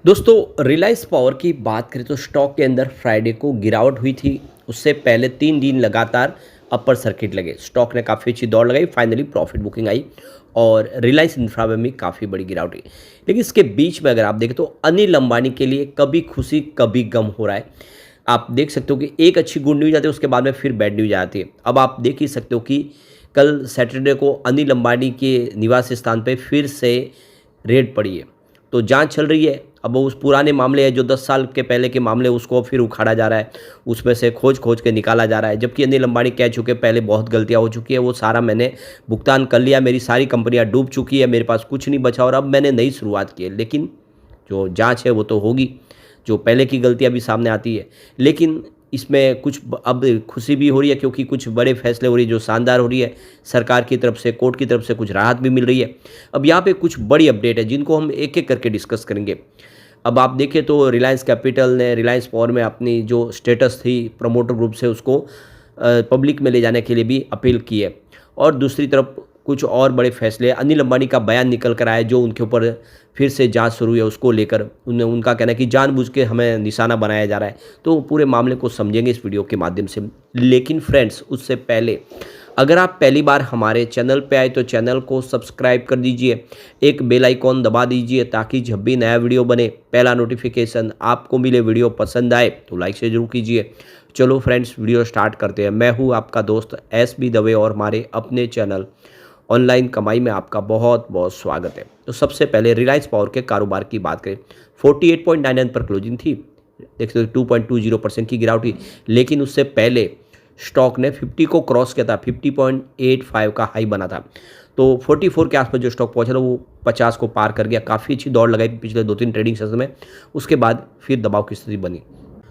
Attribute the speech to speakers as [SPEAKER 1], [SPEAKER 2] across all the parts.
[SPEAKER 1] दोस्तों रिलायंस पावर की बात करें तो स्टॉक के अंदर फ्राइडे को गिरावट हुई थी। उससे पहले 3 दिन लगातार अपर सर्किट लगे। स्टॉक ने काफ़ी अच्छी दौड़ लगाई, फाइनली प्रॉफिट बुकिंग आई और रिलायंस इंफ्रा में भी काफ़ी बड़ी गिरावट हुई। लेकिन इसके बीच में अगर आप देखें तो अनिल अंबानी के लिए कभी खुशी कभी गम हो रहा है। आप देख सकते हो कि एक अच्छी गुड न्यूज़ आती है, उसके बाद में फिर बैड न्यूज़ आती है। अब आप देख ही सकते हो कि कल सैटरडे को अनिल अंबानी के निवास स्थान पे फिर से रेड पड़ी है। तो जांच चल रही है। अब वो उस पुराने मामले हैं जो 10 साल के पहले के मामले, उसको फिर उखाड़ा जा रहा है, उसमें से खोज-खोज के निकाला जा रहा है। जबकि अनिल अंबानी कह चुके पहले बहुत गलतियाँ हो चुकी है, वो सारा मैंने भुगतान कर लिया, मेरी सारी कंपनियाँ डूब चुकी है, मेरे पास कुछ नहीं बचा और अब मैंने नई शुरुआत की है। लेकिन जो जाँच है वो तो होगी, जो पहले की गलतियाँ भी सामने आती है। लेकिन इसमें कुछ अब खुशी भी हो रही है क्योंकि कुछ बड़े फैसले हो रही है जो शानदार हो रही है। सरकार की तरफ से, कोर्ट की तरफ से कुछ राहत भी मिल रही है। अब यहाँ पे कुछ बड़ी अपडेट है जिनको हम एक-एक करके डिस्कस करेंगे। अब आप देखें तो रिलायंस कैपिटल ने रिलायंस पावर में अपनी जो स्टेटस थी प्रमोटर ग्रुप से उसको पब्लिक में ले जाने के लिए भी अपील की है। और दूसरी तरफ कुछ और बड़े फैसले, अनिल अंबानी का बयान निकल कर आया जो उनके ऊपर फिर से जांच शुरू है, उसको लेकर उनका कहना है कि जानबूझ के हमें निशाना बनाया जा रहा है। तो पूरे मामले को समझेंगे इस वीडियो के माध्यम से। लेकिन फ्रेंड्स उससे पहले अगर आप पहली बार हमारे चैनल पे आए तो चैनल को सब्सक्राइब कर दीजिए, एक बेल आइकॉन दबा दीजिए ताकि जब भी नया वीडियो बने पहला नोटिफिकेशन आपको मिले। वीडियो पसंद आए तो लाइक से जरूर कीजिए। चलो फ्रेंड्स वीडियो स्टार्ट करते हैं। मैं हूँ आपका दोस्त SB दवे और हमारे अपने चैनल ऑनलाइन कमाई में आपका बहुत बहुत स्वागत है। तो सबसे पहले रिलायंस पावर के कारोबार की बात करें, 48.99 पर क्लोजिंग थी। देख सकते 2.20% की गिरावट हुई। लेकिन उससे पहले स्टॉक ने 50 को क्रॉस किया था, 50.85 का हाई बना था। तो 44 के आसपास जो स्टॉक पहुंचा था वो 50 को पार कर गया। काफ़ी अच्छी दौड़ लगाई पिछले 2-3 ट्रेडिंग सेशन में। उसके बाद फिर दबाव की स्थिति बनी।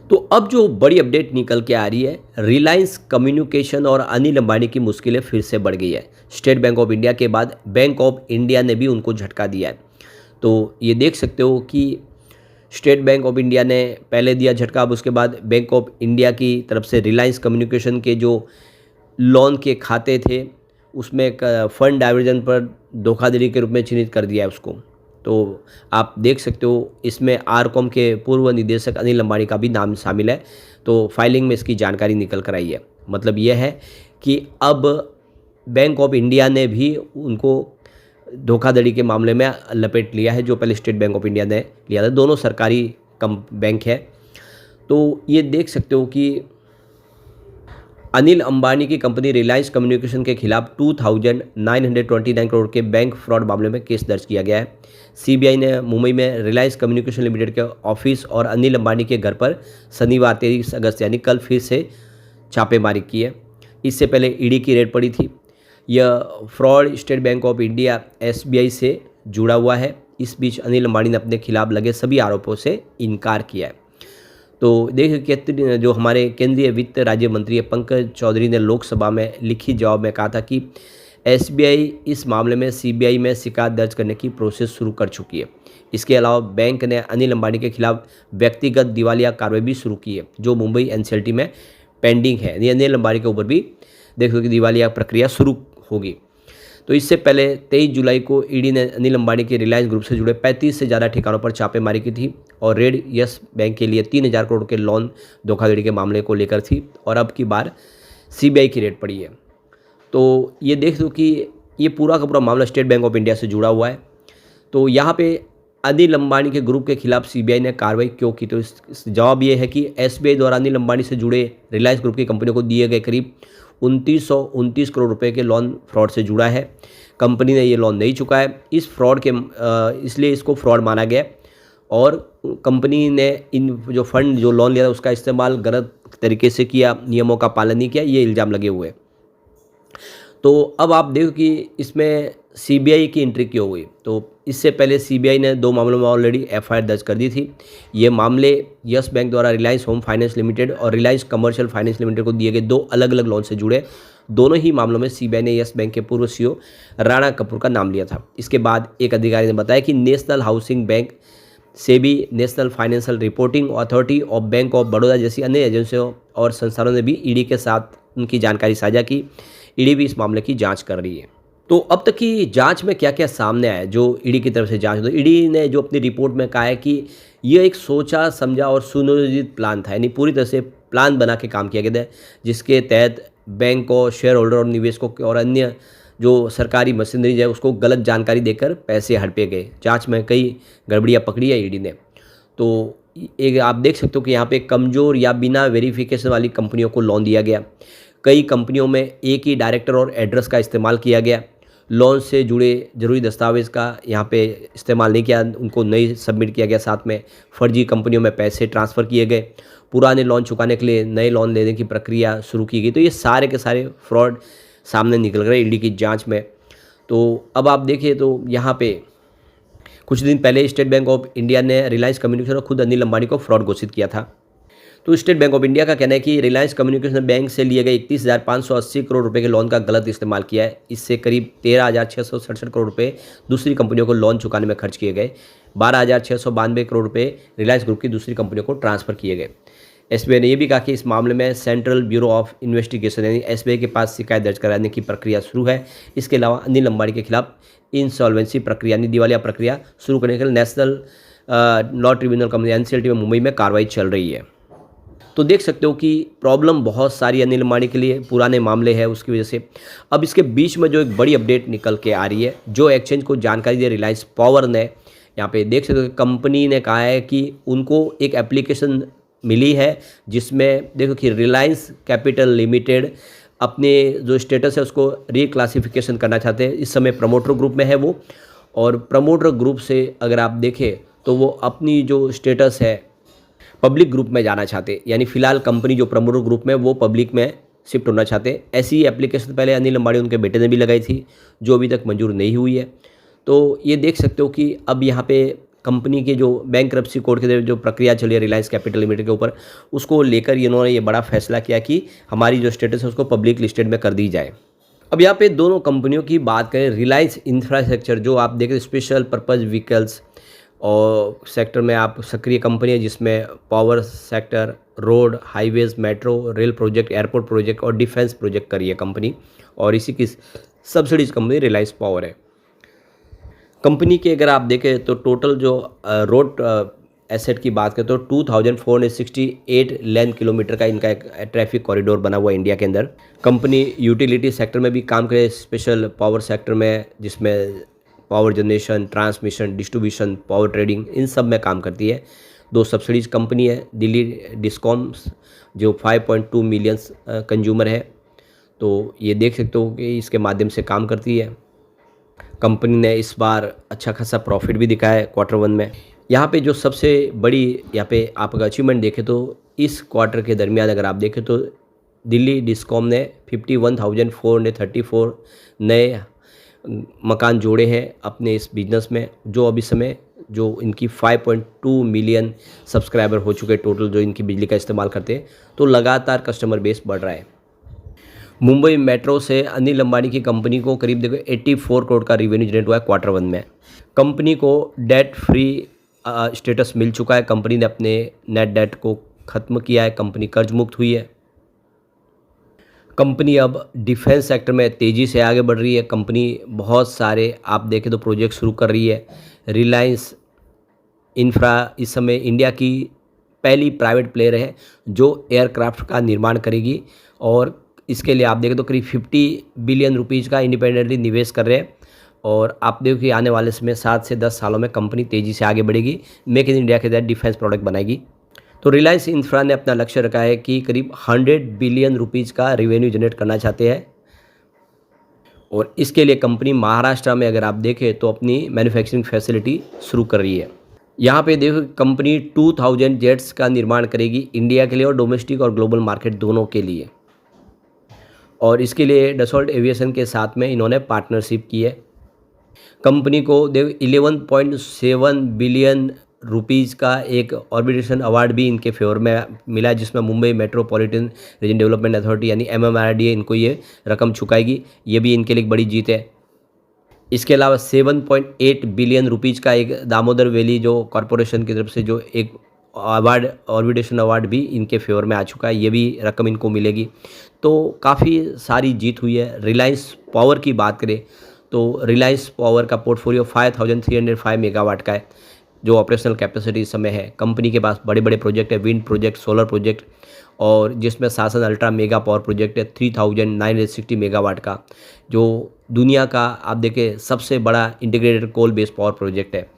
[SPEAKER 1] तो अब जो बड़ी अपडेट निकल के आ रही है, रिलायंस कम्युनिकेशन और अनिल अंबानी की मुश्किलें फिर से बढ़ गई है। स्टेट बैंक ऑफ इंडिया के बाद बैंक ऑफ इंडिया ने भी उनको झटका दिया है। तो ये देख सकते हो कि स्टेट बैंक ऑफ इंडिया ने पहले दिया झटका, अब उसके बाद बैंक ऑफ इंडिया की तरफ से रिलायंस कम्युनिकेशन के जो लोन के खाते थे उसमें एक फंड डाइवर्जन पर धोखाधड़ी के रूप में चिन्हित कर दिया है उसको। तो आप देख सकते हो इसमें आरकॉम के पूर्व निदेशक अनिल अंबानी का भी नाम शामिल है। तो फाइलिंग में इसकी जानकारी निकल कर आई है। मतलब यह है कि अब बैंक ऑफ इंडिया ने भी उनको धोखाधड़ी के मामले में लपेट लिया है, जो पहले स्टेट बैंक ऑफ इंडिया ने लिया था। दोनों सरकारी कम बैंक है। तो ये देख सकते हो कि अनिल अंबानी की कंपनी रिलायंस कम्युनिकेशन के खिलाफ 2,929 करोड़ के बैंक फ्रॉड मामले में केस दर्ज किया गया है। सीबीआई ने मुंबई में रिलायंस कम्युनिकेशन लिमिटेड के ऑफिस और अनिल अंबानी के घर पर शनिवार 23 अगस्त यानी कल फिर से छापेमारी की है। इससे पहले ईडी की रेड पड़ी थी। यह fraud state bank of India SBI से जुड़ा हुआ है। इस बीच अनिल अंबानी ने अपने खिलाफ लगे सभी आरोपों से इनकार किया है। तो देखिए जो हमारे केंद्रीय वित्त राज्य मंत्री पंकज चौधरी ने लोकसभा में लिखित जवाब में कहा था कि SBI इस मामले में CBI में शिकायत दर्ज करने की प्रोसेस शुरू कर चुकी है। इसके अलावा बैंक ने अनिल अंबानी के खिलाफ व्यक्तिगत दिवालिया कार्रवाई भी शुरू की है, जो मुंबई NCLT में पेंडिंग है। यानी अनिल अंबानी के ऊपर भी देखो कि दिवालिया प्रक्रिया शुरू होगी। तो इससे पहले 23 जुलाई को ईडी ने अनिल अंबानी के रिलायंस ग्रुप से जुड़े 35 से ज़्यादा ठिकानों पर छापेमारी की थी और रेड यस बैंक के लिए 3,000 करोड़ के लोन धोखाधड़ी के मामले को लेकर थी और अब की बार CBI की रेड पड़ी है। तो ये देख दो कि ये पूरा का पूरा मामला स्टेट बैंक ऑफ इंडिया से जुड़ा हुआ है। तो यहाँ पे अनिल अंबानी के ग्रुप के खिलाफ CBI ने कार्रवाई क्यों की, तो इस जवाब ये है कि SBI द्वारा अनिल अंबानी से जुड़े रिलायंस ग्रुप की कंपनियों को दिए गए करीब 2,929 करोड़ रुपए के लोन फ्रॉड से जुड़ा है। कंपनी ने ये लोन नहीं चुकाया। इस फ्रॉड के इसलिए इसको फ्रॉड माना गया और कंपनी ने इन जो फंड जो लोन लिया था उसका इस्तेमाल गलत तरीके से किया, नियमों का पालन नहीं किया, ये इल्ज़ाम लगे हुए। तो अब आप देखो कि इसमें CBI की एंट्री क्यों हुई। तो इससे पहले CBI ने 2 मामलों में ऑलरेडी FIR दर्ज कर दी थी। ये मामले यस बैंक द्वारा रिलायंस होम फाइनेंस लिमिटेड और रिलायंस कमर्शियल फाइनेंस लिमिटेड को दिए गए 2 अलग अलग लोन से जुड़े। दोनों ही मामलों में CBI ने यस बैंक के पूर्व CEO राणा कपूर का नाम लिया था। इसके बाद एक अधिकारी ने बताया कि national housing bank, SEBI, national financial reporting authority of bank of Baroda जैसी अन्य एजेंसियों और संस्थानों ने भी ईडी के साथ उनकी जानकारी साझा की। ईडी भी इस मामले की जांच कर रही है। तो अब तक की जांच में क्या-क्या सामने आया है, जो ईडी की तरफ से जांच हुई? ईडी ने जो अपनी रिपोर्ट में कहा है कि ये एक सोचा समझा और सुनियोजित प्लान था, यानी पूरी तरह से प्लान बना के काम किया गया था, जिसके तहत बैंक और शेयर होल्डर और निवेशकों और अन्य जो सरकारी मशीनरीज है उसको गलत जानकारी देकर पैसे हड़पे गए। जांच में कई गड़बड़ियाँ पकड़ी है ईडी ने। तो एक आप देख सकते हो कि यहाँ पे कमज़ोर या बिना वेरिफिकेशन वाली कंपनियों को लोन दिया गया। कई कंपनियों में एक ही डायरेक्टर और एड्रेस का इस्तेमाल किया गया। लोन से जुड़े ज़रूरी दस्तावेज़ का यहाँ पे इस्तेमाल नहीं किया, उनको नहीं सबमिट किया गया। साथ में फर्जी कंपनियों में पैसे ट्रांसफ़र किए गए। पुराने लोन चुकाने के लिए नए लोन लेने की प्रक्रिया शुरू की गई। तो ये सारे के सारे फ्रॉड सामने निकल रहे ईडी की जांच में। तो अब आप देखिए तो यहाँ पे कुछ दिन पहले स्टेट बैंक ऑफ इंडिया ने रिलायंस कम्युनिकेशन और खुद अनिल अंबानी को फ्रॉड घोषित किया था। तो स्टेट बैंक ऑफ इंडिया का कहना है कि रिलायंस कम्युनिकेशन बैंक से लिए गए 31,580 करोड़ रुपए के लोन का गलत इस्तेमाल किया है। इससे करीब 13,667 करोड़ रुपए दूसरी कंपनियों को लोन चुकाने में खर्च किए गए। 12,692 करोड़ रुपए रिलायंस ग्रुप की दूसरी कंपनियों को ट्रांसफर किए गए। एसबीआई ने यह भी कहा कि इस मामले में सेंट्रल ब्यूरो ऑफ इन्वेस्टिगेशन यानी एसबीआई के पास शिकायत दर्ज कराने की प्रक्रिया शुरू है। इसके अलावा अनिल अंबानी के खिलाफ इंसॉल्वेंसी प्रक्रिया यानी दिवालिया प्रक्रिया शुरू करने के लिए national law tribunal company NCLT में मुंबई में कार्रवाई चल रही है। तो देख सकते हो कि प्रॉब्लम बहुत सारी अनिल अंबानी के लिए, पुराने मामले हैं उसकी वजह से। अब इसके बीच में जो एक बड़ी अपडेट निकल के आ रही है, जो एक्सचेंज को जानकारी दी रिलायंस पावर ने, यहाँ पे देख सकते हो कंपनी ने कहा है कि उनको एक एप्लीकेशन मिली है जिसमें देखो कि रिलायंस कैपिटल लिमिटेड अपने जो स्टेटस है उसको रिक्लासिफिकेशन करना चाहते हैं। इस समय प्रमोटर ग्रुप में है वो, और प्रमोटर ग्रुप से अगर आप देखें तो वो अपनी जो स्टेटस है पब्लिक ग्रुप में जाना चाहते हैं, यानी फिलहाल कंपनी जो प्रमोटर ग्रुप में वो पब्लिक में शिफ्ट होना चाहते हैं। ऐसी एप्लीकेशन पहले अनिल अंबानी उनके बेटे ने भी लगाई थी, जो अभी तक मंजूर नहीं हुई है। तो ये देख सकते हो कि अब यहाँ पे कंपनी के जो बैंकरप्सी कोर्ट के जो प्रक्रिया चली है रिलायंस कैपिटल लिमिटेड के ऊपर, उसको लेकर इन्होंने ये बड़ा फैसला किया कि हमारी जो स्टेटस है उसको पब्लिक लिस्टेड में कर दी जाए। अब यहाँ पे दोनों कंपनियों की बात करें, रिलायंस इंफ्रास्ट्रक्चर जो आप देखें स्पेशल पर्पज़ व्हीकल्स और सेक्टर में आप सक्रिय कंपनी है, जिसमें power sector, road, highways, metro, rail project, airport project और डिफेंस प्रोजेक्ट करी है कंपनी, और इसी की सब्सिडीज कंपनी रिलायंस पावर है। कंपनी के अगर आप देखें तो टोटल जो रोड एसेट की बात करें तो 2468 लेन किलोमीटर का इनका एक ट्रैफिक कॉरिडोर बना हुआ है इंडिया के अंदर। कंपनी यूटिलिटी सेक्टर में भी काम करे, स्पेशल पावर सेक्टर में, जिसमें power generation, transmission, distribution, power trading, इन सब में काम करती है। 2 सब्सिडीज कंपनी है, दिल्ली डिस्कॉम्स जो 5.2 मिलियन कंज्यूमर है। तो ये देख सकते हो कि इसके माध्यम से काम करती है। कंपनी ने इस बार अच्छा खासा प्रॉफिट भी दिखाया है Q1 में। यहाँ पे जो सबसे बड़ी यहाँ पे आप अगर अचीवमेंट देखें तो इस क्वार्टर के दरमियान अगर आप देखें तो दिल्ली डिस्कॉम ने 51,434 नए मकान जोड़े हैं अपने इस बिज़नेस में, जो अभी समय जो इनकी 5.2 मिलियन सब्सक्राइबर हो चुके टोटल जो इनकी बिजली का इस्तेमाल करते हैं। तो लगातार कस्टमर बेस बढ़ रहा है। मुंबई मेट्रो से अनिल अंबानी की कंपनी को करीब देखो 84 करोड़ का रिवेन्यू जनरेट हुआ है Q1 में। कंपनी को डेट फ्री स्टेटस मिल चुका है। कंपनी ने अपने नेट डेट को ख़त्म किया है, कंपनी कर्ज मुक्त हुई है। कंपनी अब डिफेंस सेक्टर में तेज़ी से आगे बढ़ रही है। कंपनी बहुत सारे आप देखें तो प्रोजेक्ट शुरू कर रही है। रिलायंस इंफ्रा इस समय इंडिया की पहली प्राइवेट प्लेयर है जो एयरक्राफ्ट का निर्माण करेगी, और इसके लिए आप देखें तो करीब 50 बिलियन रुपीज़ का इंडिपेंडेंटली निवेश कर रहे हैं। और आप देखो कि आने वाले समय 7 से 10 सालों में कंपनी तेज़ी से आगे बढ़ेगी, मेक इन इंडिया के तहत डिफेंस प्रोडक्ट बनाएगी। तो रिलायंस इंफ्रा ने अपना लक्ष्य रखा है कि करीब 100 बिलियन रुपीज़ का रेवेन्यू जनरेट करना चाहते हैं, और इसके लिए कंपनी महाराष्ट्र में अगर आप देखें तो अपनी मैन्युफैक्चरिंग फैसिलिटी शुरू कर रही है। यहाँ पे देखो कंपनी 2000 जेट्स का निर्माण करेगी इंडिया के लिए और डोमेस्टिक और ग्लोबल मार्केट दोनों के लिए, और इसके लिए डसॉल्ट एविएशन के साथ में इन्होंने पार्टनरशिप की है। कंपनी को देखो 11.7 बिलियन रुपीज़ का एक ऑर्बिटेशन अवार्ड भी इनके फेवर में मिला है, जिसमें Mumbai metropolitan region development authority यानी MMRDA इनको ये रकम चुकाएगी। ये भी इनके लिए एक बड़ी जीत है। इसके अलावा 7.8 बिलियन रुपीज़ का एक दामोदर वैली जो कॉरपोरेशन की तरफ से जो एक अवार्ड ऑर्बिटेशन अवार्ड भी इनके फेवर में आ चुका है, ये भी रकम इनको मिलेगी। तो काफ़ी सारी जीत हुई है। रिलायंस पावर की बात करें तो रिलायंस पावर का पोर्टफोलियो 5305 मेगावाट का है, जो ऑपरेशनल कैपेसिटी इस समय है। कंपनी के पास बड़े बड़े प्रोजेक्ट है, विंड प्रोजेक्ट, सोलर प्रोजेक्ट, और जिसमें सासन अल्ट्रा मेगा पावर प्रोजेक्ट है 3960 मेगावाट का, जो दुनिया का आप देखें सबसे बड़ा integrated coal based power project है।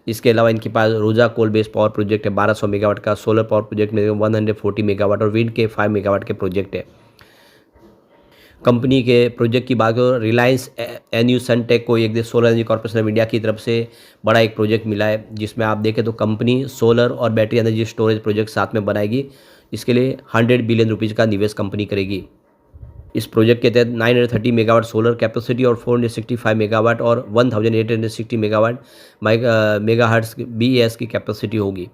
[SPEAKER 1] इसके अलावा इनके पास रोजा कोल बेस्ड पावर प्रोजेक्ट है 1200 मेगावाट का, सोलर पावर प्रोजेक्ट में 140 मेगावाट और विंड के 5 मेगावाट के प्रोजेक्ट है। कंपनी के प्रोजेक्ट की बात करो, रिलायंस एनयू सनटेक को एक देश solar energy corporation of India की तरफ से बड़ा एक प्रोजेक्ट मिला है, जिसमें आप देखें तो कंपनी सोलर और बैटरी एनर्जी स्टोरेज प्रोजेक्ट साथ में बनाएगी। इसके लिए 100 बिलियन रुपीज़ का निवेश कंपनी करेगी। इस प्रोजेक्ट के तहत 930 मेगावाट सोलर कैपेसिटी और 465 मेगावाट और 1860 मेगावाट मेगाहर्ट्ज़ बीएस की कैपेसिटी होगी।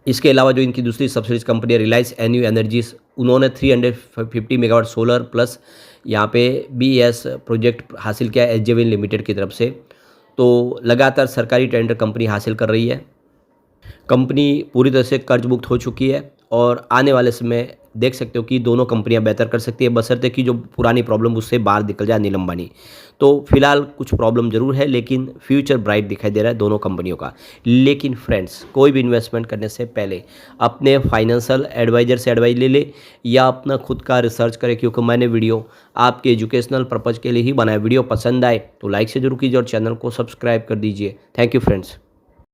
[SPEAKER 1] इसके अलावा जो इनकी दूसरी सब्सिडीज कंपनी है रिलायंस एन्यू एनर्जीज, उन्होंने 350 मेगावाट सोलर प्लस यहाँ पे बीएस प्रोजेक्ट हासिल किया एसजेवीएन लिमिटेड की तरफ से। तो लगातार सरकारी टेंडर कंपनी हासिल कर रही है। कंपनी पूरी तरह से कर्ज मुक्त हो चुकी है और आने वाले समय देख सकते हो कि दोनों कंपनियां बेहतर कर सकती है, बशर्ते कि जो पुरानी प्रॉब्लम उससे बाहर निकल जाए अनिल अंबानी। तो फिलहाल कुछ प्रॉब्लम जरूर है, लेकिन फ्यूचर ब्राइट दिखाई दे रहा है दोनों कंपनियों का। लेकिन फ्रेंड्स, कोई भी इन्वेस्टमेंट करने से पहले अपने फाइनेंशियल एडवाइजर से एडवाइस ले ले या अपना खुद का रिसर्च करें, क्योंकि मैंने वीडियो आपके एजुकेशनल पर्पज़ के लिए ही बनाया। वीडियो पसंद आए तो लाइक से जरूर कीजिए और चैनल को सब्सक्राइब कर दीजिए। Thank you friends.